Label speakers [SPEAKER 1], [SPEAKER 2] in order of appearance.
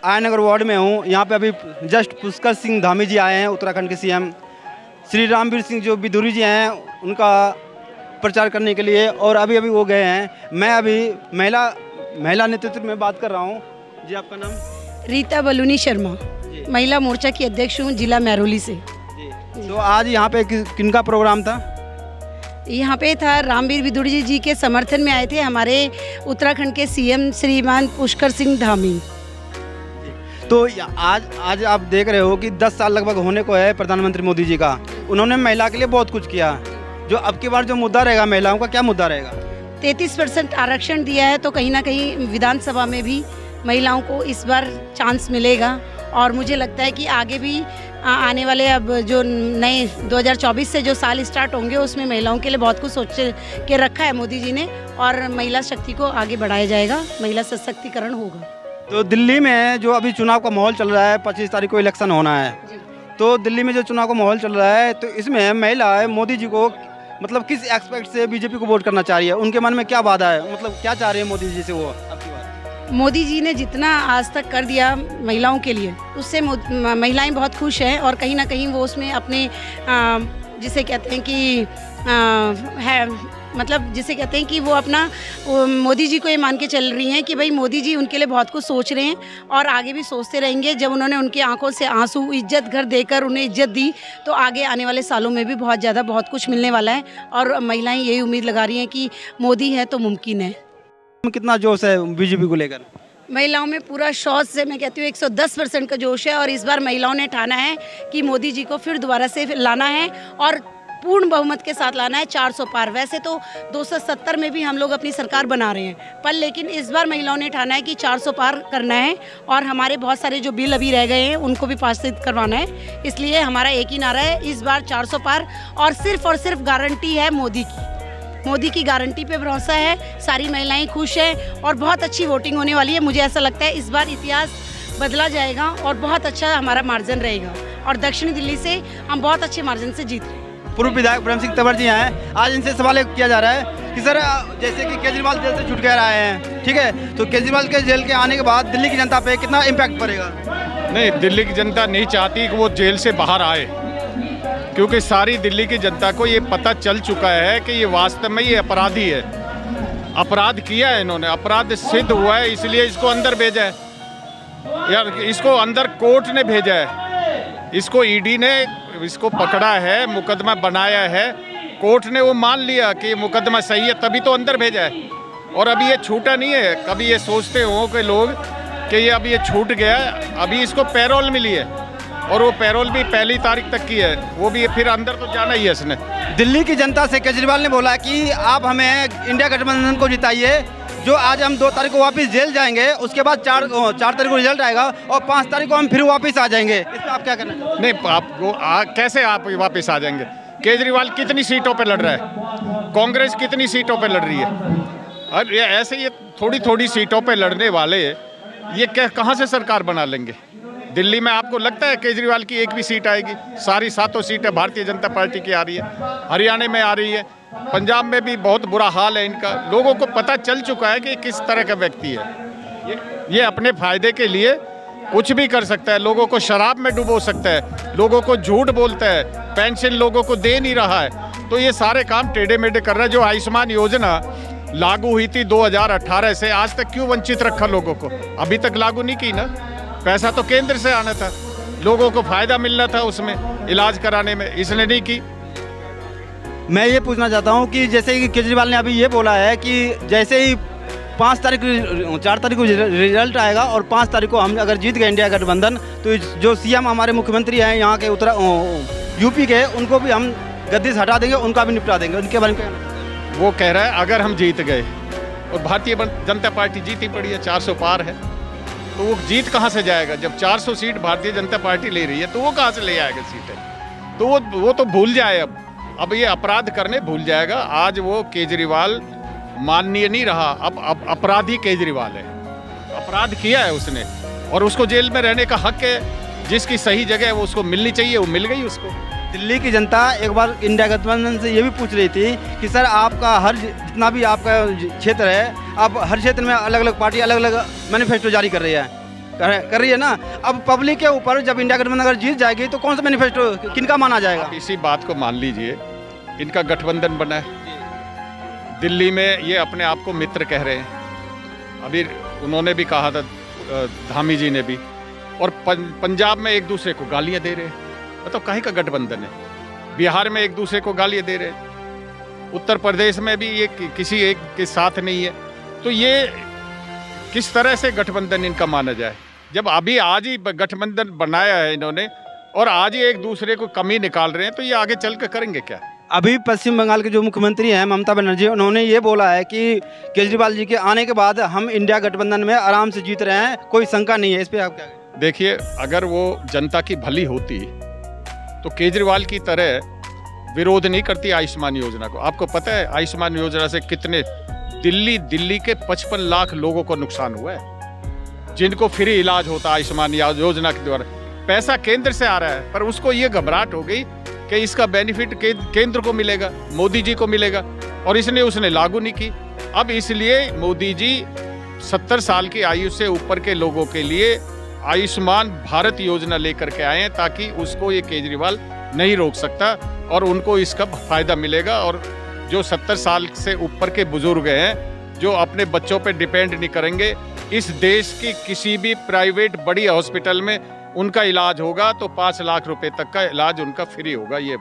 [SPEAKER 1] Ayanagar ward में हूँ। यहाँ पे अभी जस्ट पुष्कर सिंह धामी जी आए हैं, उत्तराखंड के सीएम। श्री रामवीर सिंह जो बिधूरी जी हैं, उनका प्रचार करने के लिए, और अभी अभी वो गए हैं। मैं अभी महिला नेतृत्व में बात कर रहा हूँ। जी, आपका नाम?
[SPEAKER 2] रीता बलूनी शर्मा, महिला मोर्चा की अध्यक्ष हूँ, जिला महरौली से।
[SPEAKER 1] जी, तो आज यहाँ पे किनका प्रोग्राम था?
[SPEAKER 2] यहाँ पे था रामवीर बिधूरी जी के समर्थन में आए थे हमारे उत्तराखंड के सीएम श्रीमान पुष्कर सिंह धामी।
[SPEAKER 1] तो आज आप देख रहे हो कि 10 साल लगभग होने को है प्रधानमंत्री मोदी जी का। उन्होंने महिला के लिए बहुत कुछ किया। जो अब की बार जो मुद्दा रहेगा महिलाओं का, क्या मुद्दा रहेगा?
[SPEAKER 2] 33% आरक्षण दिया है, तो कहीं ना कहीं विधानसभा में भी महिलाओं को इस बार चांस मिलेगा। और मुझे लगता है कि आगे भी आने वाले अब जो नए 2024 से जो साल स्टार्ट होंगे, उसमें महिलाओं के लिए बहुत कुछ सोच के रखा है मोदी जी ने, और महिला शक्ति को आगे बढ़ाया जाएगा, महिला सशक्तिकरण होगा।
[SPEAKER 1] तो दिल्ली में जो अभी चुनाव का माहौल चल रहा है, 25 तारीख को इलेक्शन होना है, तो दिल्ली में जो चुनाव का माहौल चल रहा है, तो इसमें महिला मोदी जी को मतलब किस एस्पेक्ट से बीजेपी को वोट करना चाह रही है? उनके मन में क्या वादा है, मतलब क्या चाह रही है मोदी जी से वो?
[SPEAKER 2] मोदी जी ने जितना आज तक कर दिया महिलाओं के लिए, उससे महिलाएं बहुत खुश हैं, और कहीं ना कहीं वो उसमें अपने जिसे कहते हैं कि मतलब जिसे कहते हैं कि वो अपना मोदी जी को ये मान के चल रही हैं कि भाई मोदी जी उनके लिए बहुत कुछ सोच रहे हैं, और आगे भी सोचते रहेंगे। जब उन्होंने उनकी आंखों से आंसू, इज्जत घर देकर उन्हें इज्जत दी, तो आगे आने वाले सालों में भी बहुत कुछ मिलने वाला है। और महिलाएं यही उम्मीद लगा रही हैं कि मोदी है तो मुमकिन है।
[SPEAKER 1] कितना जोश है बीजेपी को लेकर?
[SPEAKER 2] महिलाओं में पूरा जोश से मैं कहती हूँ 110% का जोश है। और इस बार महिलाओं ने ठाना है कि मोदी जी को फिर दोबारा से लाना है, और पूर्ण बहुमत के साथ लाना है, 400 पार। वैसे तो 270 में भी हम लोग अपनी सरकार बना रहे हैं, पर लेकिन इस बार महिलाओं ने ठाना है कि 400 पार करना है। और हमारे बहुत सारे जो बिल अभी रह गए हैं उनको भी पास करवाना है। इसलिए हमारा एक ही नारा है, इस बार 400 पार। और सिर्फ गारंटी है मोदी की गारंटी पे भरोसा है। सारी महिलाएं खुश हैं और बहुत अच्छी वोटिंग होने वाली है। मुझे ऐसा लगता है इस बार इतिहास बदला जाएगा और बहुत अच्छा हमारा मार्जिन रहेगा, और दक्षिणी दिल्ली से हम बहुत अच्छे मार्जिन से जीत रहे हैं।
[SPEAKER 1] पूर्व विधायक ब्रह्म सिंह तंवर जी हैं। आज इनसे सवाल किया जा रहा है कि सर, जैसे कि केजरीवाल जेल से छूट कर आए हैं, ठीक है, तो केजरीवाल के जेल के आने के बाद दिल्ली की जनता पे कितना इम्पैक्ट पड़ेगा?
[SPEAKER 3] नहीं, दिल्ली की जनता नहीं चाहती कि वो जेल से बाहर आए, क्योंकि सारी दिल्ली की जनता को ये पता चल चुका है कि ये वास्तव में ये अपराधी है। अपराध किया है इन्होंने, अपराध सिद्ध हुआ है, इसलिए इसको अंदर भेजा है यार। इसको अंदर कोर्ट ने भेजा है, इसको ईडी ने इसको पकड़ा है, मुकदमा बनाया है, कोर्ट ने वो मान लिया कि ये मुकदमा सही है, तभी तो अंदर भेजा है। और अभी ये छूटा नहीं है। कभी ये सोचते हो कि लोग कि ये अभी ये छूट गया, अभी इसको पैरोल मिली है, और वो पैरोल भी 1 तारीख तक की है, वो भी फिर अंदर तो जाना ही है इसने।
[SPEAKER 1] दिल्ली की जनता से केजरीवाल ने बोला कि आप हमें इंडिया गठबंधन को जिताइए, जो आज हम 2 तारीख को वापस जेल जाएंगे, उसके बाद 4 तारीख को रिजल्ट आएगा, और 5 तारीख को हम फिर वापस आ जाएंगे। इस पर आप क्या कहना चाहते हैं?
[SPEAKER 3] नहीं, आपको कैसे आप वापस आ जाएंगे? केजरीवाल कितनी सीटों पे लड़ रहा है, कांग्रेस कितनी सीटों पे लड़ रही है, और ये ऐसे ये थोड़ी सीटों पे लड़ने वाले ये कहाँ से सरकार बना लेंगे? दिल्ली में आपको लगता है केजरीवाल की एक भी सीट आएगी? सारी 7 सीटें भारतीय जनता पार्टी की आ रही है, हरियाणा में आ रही है, पंजाब में भी बहुत बुरा हाल है इनका। लोगों को पता चल चुका है कि किस तरह का व्यक्ति है ये अपने फायदे के लिए कुछ भी कर सकता है, लोगों को शराब में डुबो सकता है, लोगों को झूठ बोलता है, पेंशन लोगों को दे नहीं रहा है। तो ये सारे काम टेढ़े मेढ़े कर रहा है। जो आयुष्मान योजना लागू हुई थी 2018 से, आज तक क्यों वंचित रखा लोगों को? अभी तक लागू नहीं की ना। पैसा तो केंद्र से आना था, लोगों को फायदा मिलना था उसमें इलाज कराने में, इसने नहीं की।
[SPEAKER 1] मैं ये पूछना चाहता हूँ कि जैसे कि केजरीवाल ने अभी ये बोला है कि जैसे ही 4 तारीख को रिजल्ट आएगा, और 5 तारीख को हम अगर जीत गए इंडिया गठबंधन, तो जो सीएम हमारे मुख्यमंत्री हैं यहाँ के यूपी के, उनको भी हम गद्दी से हटा देंगे, उनका भी निपटा देंगे। उनके बारे में
[SPEAKER 3] वो कह रहा है अगर हम जीत गए, और भारतीय जनता पार्टी जीती पड़ी है, 400 पार है, तो वो जीत कहाँ से जाएगा? जब 400 सीट भारतीय जनता पार्टी ले रही है, तो वो कहाँ से ले आएगा सीटें? तो वो तो भूल जाए, अब ये अपराध करने भूल जाएगा। आज वो केजरीवाल माननीय नहीं रहा, अब अपराधी केजरीवाल है। अपराध किया है उसने, और उसको जेल में रहने का हक है। जिसकी सही जगह है वो उसको मिलनी चाहिए, वो मिल गई उसको।
[SPEAKER 1] दिल्ली की जनता एक बार इंडिया गठबंधन से ये भी पूछ रही थी कि सर, आपका हर जितना भी आपका क्षेत्र है, आप हर क्षेत्र में अलग अलग पार्टी अलग अलग मैनिफेस्टो जारी कर रही है, कर रही है ना। अब पब्लिक के ऊपर जब इंडिया गठबंधन अगर जीत जाएगी तो कौन सा मैनिफेस्टो किनका माना जाएगा?
[SPEAKER 3] आप इसी बात को मान लीजिए, इनका गठबंधन बना है। दिल्ली में ये अपने आप को मित्र कह रहे हैं, अभी उन्होंने भी कहा था, धामी जी ने भी, और पंजाब में एक दूसरे को गालियां दे रहे हैं। मतलब काहे का गठबंधन है? बिहार में एक दूसरे को गालियां दे रहे हैं, उत्तर प्रदेश में भी ये किसी एक के साथ नहीं है। तो ये किस तरह से गठबंधन इनका माना जाए, जब अभी आज ही गठबंधन बनाया है इन्होंने और आज ही एक दूसरे को कमी निकाल रहे हैं, तो ये आगे चल कर करेंगे क्या?
[SPEAKER 1] अभी पश्चिम बंगाल के जो मुख्यमंत्री हैं ममता बनर्जी, उन्होंने ये बोला है कि केजरीवाल जी के आने के बाद हम इंडिया गठबंधन में आराम से जीत रहे हैं, कोई शंका नहीं है। इस पे आप क्या कहें?
[SPEAKER 3] देखिए, अगर वो जनता की भली होती तो केजरीवाल की तरह विरोध नहीं करती आयुष्मान योजना को। आपको पता है आयुष्मान योजना से कितने दिल्ली के 55 लाख लोगों को नुकसान हुआ है, जिनको फ्री इलाज होता है आयुष्मान योजना के द्वारा। पैसा केंद्र से आ रहा है, पर उसको ये घबराहट हो गई कि इसका बेनिफिट केंद्र को मिलेगा, मोदी जी को मिलेगा, और उसने लागू नहीं की। अब इसलिए मोदी जी 70 साल की आयु से ऊपर के लोगों के लिए आयुष्मान भारत योजना लेकर के आए हैं, ताकि उसको ये केजरीवाल नहीं रोक सकता और उनको इसका फायदा मिलेगा। और जो 70 साल से ऊपर के बुजुर्ग हैं, जो अपने बच्चों पे डिपेंड नहीं करेंगे, इस देश की किसी भी प्राइवेट बड़ी हॉस्पिटल में उनका इलाज होगा तो 5 लाख रुपए तक का इलाज उनका फ्री होगा। ये